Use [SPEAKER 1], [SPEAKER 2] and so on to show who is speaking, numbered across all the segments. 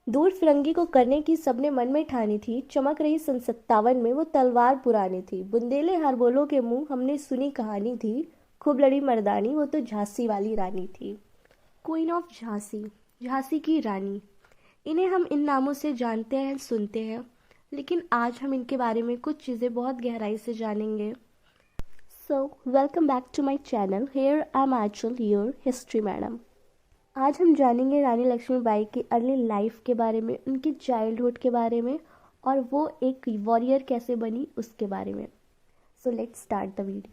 [SPEAKER 1] दूर फिरंगी को करने की सबने मन में ठानी थी। चमक रही सन 57 में वो तलवार पुरानी थी। बुंदेले हर बोलों के मुंह हमने सुनी कहानी थी। खूब लड़ी मर्दानी वो तो झांसी वाली रानी थी। क्वीन ऑफ झांसी, झांसी की रानी। इन्हें हम इन नामों से जानते हैं, सुनते हैं, लेकिन आज हम इनके बारे में कुछ चीज़ें बहुत गहराई से जानेंगे। So welcome back to my channel. Here I am Anchal, your history madam. आज हम जानेंगे रानी लक्ष्मीबाई की अर्ली लाइफ के बारे में, उनकी चाइल्डहुड के बारे में, और वो एक वॉरियर कैसे बनी उसके बारे में। So let's start the video.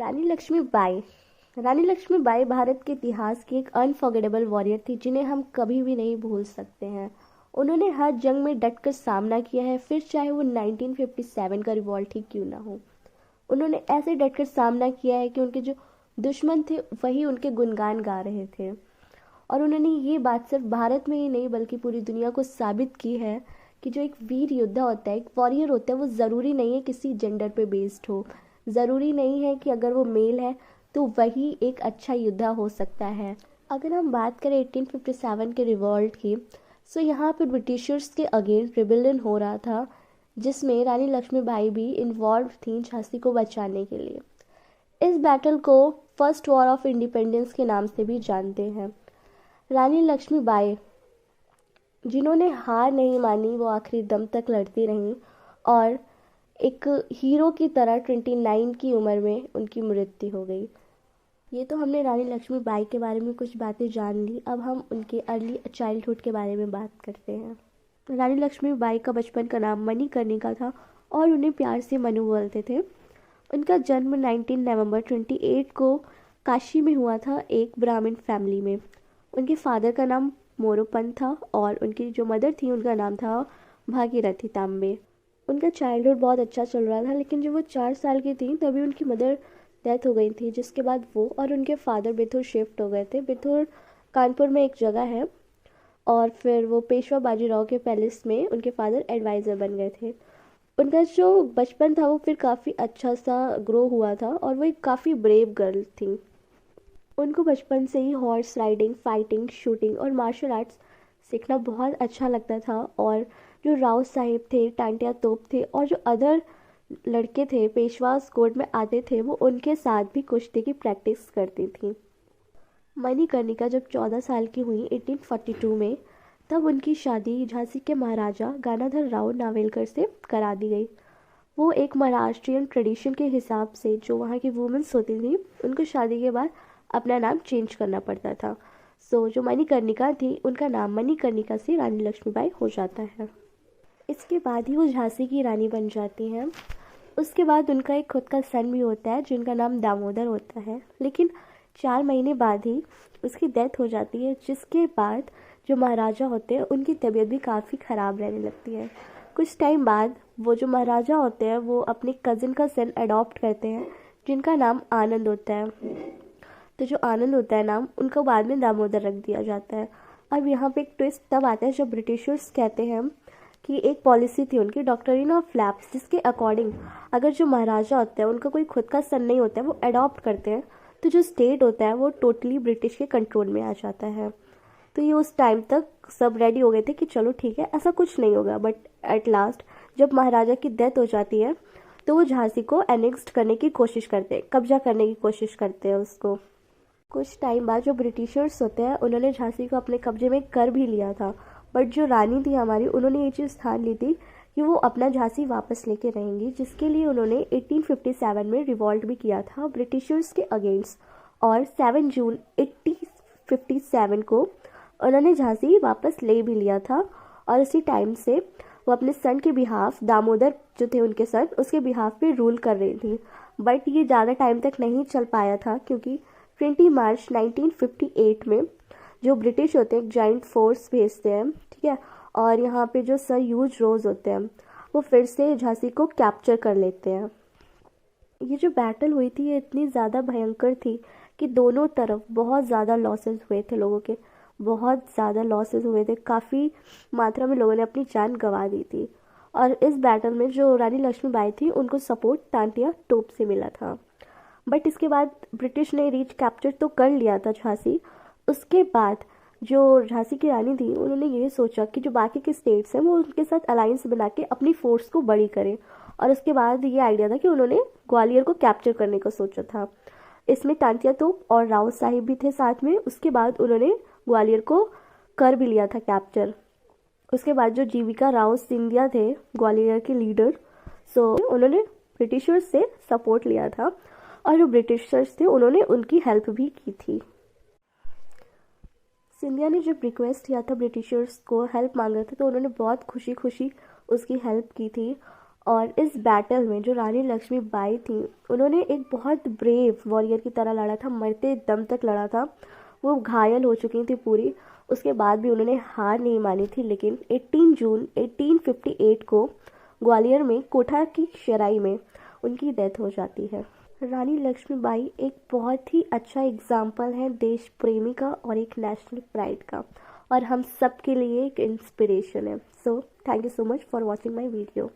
[SPEAKER 1] Rani Lakshmibai. Rani Lakshmibai Bharat के इतिहास की एक अनफॉरगेटेबल वॉरियर थी जिन्हें हम कभी भी नहीं भूल सकते हैं। उन्होंने हर जंग में डटकर सामना किया है, फिर चाहे वो 1957 का रिवॉल्ट ही क्यों ना हो। उन्होंने ऐसे डटकर सामना किया है कि उनके जो दुश्मन थे वही उनके गुणगान गा रहे थे। और उन्होंने ये बात सिर्फ भारत में ही नहीं बल्कि पूरी दुनिया को साबित की है कि जो एक वीर योद्धा होता है, एक वॉरियर होता है, वो ज़रूरी नहीं है किसी जेंडर पे बेस्ड हो। ज़रूरी नहीं है कि अगर वो मेल है तो वही एक अच्छा योद्धा हो सकता है। अगर हम बात करें 1857 के रिवॉल्ट की, सो यहाँ पर ब्रिटिशर्स के अगेंस्ट रिबेलियन हो रहा था, जिसमें रानी लक्ष्मीबाई भी इन्वॉल्व थी झांसी को बचाने के लिए। इस बैटल को फर्स्ट वॉर ऑफ इंडिपेंडेंस के नाम से भी जानते हैं। रानी लक्ष्मीबाई जिन्होंने हार नहीं मानी, वो आखिरी दम तक लड़ती रहीं और एक हीरो की तरह 29 की उम्र में उनकी मृत्यु हो गई। ये तो हमने रानी लक्ष्मीबाई के बारे में कुछ बातें जान ली। अब हम उनके अर्ली चाइल्डहुड के बारे में बात करते हैं। रानी लक्ष्मीबाई का बचपन का नाम मणिकर्णिका था और उन्हें प्यार से मनु बोलते थे। उनका जन्म 19 नवंबर 28 को काशी में हुआ था, एक ब्राह्मण फैमिली में। उनके फादर का नाम मोरोपंत था और उनकी जो मदर थी उनका नाम था भागीरथी तांबे। उनका चाइल्डहुड बहुत अच्छा चल रहा था, लेकिन जब वो 4 साल की थी तभी उनकी मदर डेथ हो गई थी, जिसके बाद वो और उनके फादर बिथुर शिफ्ट हो गए थे। बिथुर कानपुर में एक जगह है और फिर वो पेशवा बाजीराव के पैलेस में उनके फादर एडवाइज़र बन गए थे। उनका जो बचपन था वो फिर काफ़ी अच्छा सा ग्रो हुआ था और वो एक काफ़ी ब्रेव गर्ल थी। उनको बचपन से ही हॉर्स राइडिंग, फाइटिंग, शूटिंग और मार्शल आर्ट्स सीखना बहुत अच्छा लगता था। और जो राव साहिब थे, टांटिया तोप थे और जो अदर लड़के थे पेशवास कोर्ट में आते थे, वो उनके साथ भी कुश्ती की प्रैक्टिस करती थी। मणिकर्णिका जब 14 साल की हुई 1842 में, तब उनकी शादी झांसी के महाराजा गानाधर राव नावेलकर से करा दी गई। वो एक महाराष्ट्रियन ट्रेडिशन के हिसाब से जो वहाँ की वुमेंस होती थी उनको शादी के बाद अपना नाम चेंज करना पड़ता था। सो जो मणिकर्णिका थी उनका नाम मणिकर्णिका से रानी लक्ष्मीबाई हो जाता है। इसके बाद ही वो झांसी की रानी बन जाती हैं। उसके बाद उनका एक खुद का सन भी होता है जिनका नाम दामोदर होता है, लेकिन 4 महीने बाद ही उसकी डेथ हो जाती है, जिसके बाद जो महाराजा होते हैं उनकी तबीयत भी काफ़ी ख़राब रहने लगती है। कुछ टाइम बाद वो जो महाराजा होते हैं वो अपने कज़न का सन अडॉप्ट करते हैं जिनका नाम आनंद होता है। तो जो आनंद होता है नाम, उनको बाद में दामोदर रख दिया जाता है। अब यहाँ पे एक ट्विस्ट तब आता है जब ब्रिटिशर्स कहते हैं कि एक पॉलिसी थी उनकी, डॉक्ट्रिन ऑफ लैप्स, जिसके अकॉर्डिंग अगर जो महाराजा होता है उनका कोई खुद का सन नहीं होता है, वो अडॉप्ट करते हैं, तो जो स्टेट होता है वो टोटली ब्रिटिश के कंट्रोल में आ जाता है। तो ये उस टाइम तक सब रेडी हो गए थे कि चलो ठीक है ऐसा कुछ नहीं होगा। बट एट लास्ट जब महाराजा की डेथ हो जाती है तो वो झांसी को एनेक्स्ट करने की कोशिश करते हैं, कब्जा करने की कोशिश करते हैं उसको। कुछ टाइम बाद जो ब्रिटिशर्स होते हैं उन्होंने झांसी को अपने कब्जे में कर भी लिया था, बट जो रानी थी हमारी, उन्होंने ये चीज़ ठान ली थी कि वो अपना झांसी वापस लेके रहेंगी, जिसके लिए उन्होंने 1857 में रिवॉल्ट भी किया था ब्रिटिशर्स के अगेंस्ट। और 7 जून 1857 को उन्होंने झांसी वापस ले भी लिया था। और उसी टाइम से वो अपने सन के बिहाफ, दामोदर जो थे उनके सन, उसके बिहाफ पे रूल कर रही थी। बट ये ज़्यादा टाइम तक नहीं चल पाया था क्योंकि 20 मार्च 1958 में जो ब्रिटिश होते हैं एक जॉइंट फोर्स भेजते हैं, ठीक है, और यहाँ पे जो सर ह्यूज रोज होते हैं वो फिर से झांसी को कैप्चर कर लेते हैं। ये जो बैटल हुई थी ये इतनी ज़्यादा भयंकर थी कि दोनों तरफ बहुत ज़्यादा लॉसेस हुए थे लोगों के, बहुत ज़्यादा लॉसेस हुए थे, काफ़ी मात्रा में लोगों ने अपनी जान गंवा दी थी। और इस बैटल में जो रानी लक्ष्मीबाई थी उनको सपोर्ट टांटिया तोप से मिला था। बट इसके बाद ब्रिटिश ने रीच कैप्चर तो कर लिया था झांसी। उसके बाद जो झांसी की रानी थी उन्होंने ये सोचा कि जो बाकी के स्टेट्स हैं वो उनके साथ अलायंस बना के अपनी फोर्स को बड़ी करें। और उसके बाद ये आइडिया था कि उन्होंने ग्वालियर को कैप्चर करने का सोचा था। इसमें तांतिया तोप और राव साहिब भी थे साथ में। उसके बाद उन्होंने ग्वालियर को कर भी लिया था कैप्चर। उसके बाद जो जीविका राव सिंधिया थे ग्वालियर के लीडर, सो उन्होंने ब्रिटिशर्स से सपोर्ट लिया था और जो ब्रिटिशर्स थे उन्होंने उनकी हेल्प भी की थी। सिंधिया ने जब रिक्वेस्ट किया था ब्रिटिशर्स को, हेल्प मांगा था, तो उन्होंने बहुत खुशी खुशी उसकी हेल्प की थी। और इस बैटल में जो रानी लक्ष्मीबाई थी उन्होंने एक बहुत ब्रेव वॉरियर की तरह लड़ा था, मरते दम तक लड़ा था। वो घायल हो चुकी थी पूरी, उसके बाद भी उन्होंने हार नहीं मानी थी। लेकिन 18 जून 1858 को ग्वालियर में कोठा की शराई में उनकी डेथ हो जाती है। रानी लक्ष्मीबाई एक बहुत ही अच्छा एग्जाम्पल है देश प्रेमी का और एक नेशनल प्राइड का, और हम सब के लिए एक इंस्पिरेशन है। So thank you so much for watching my video.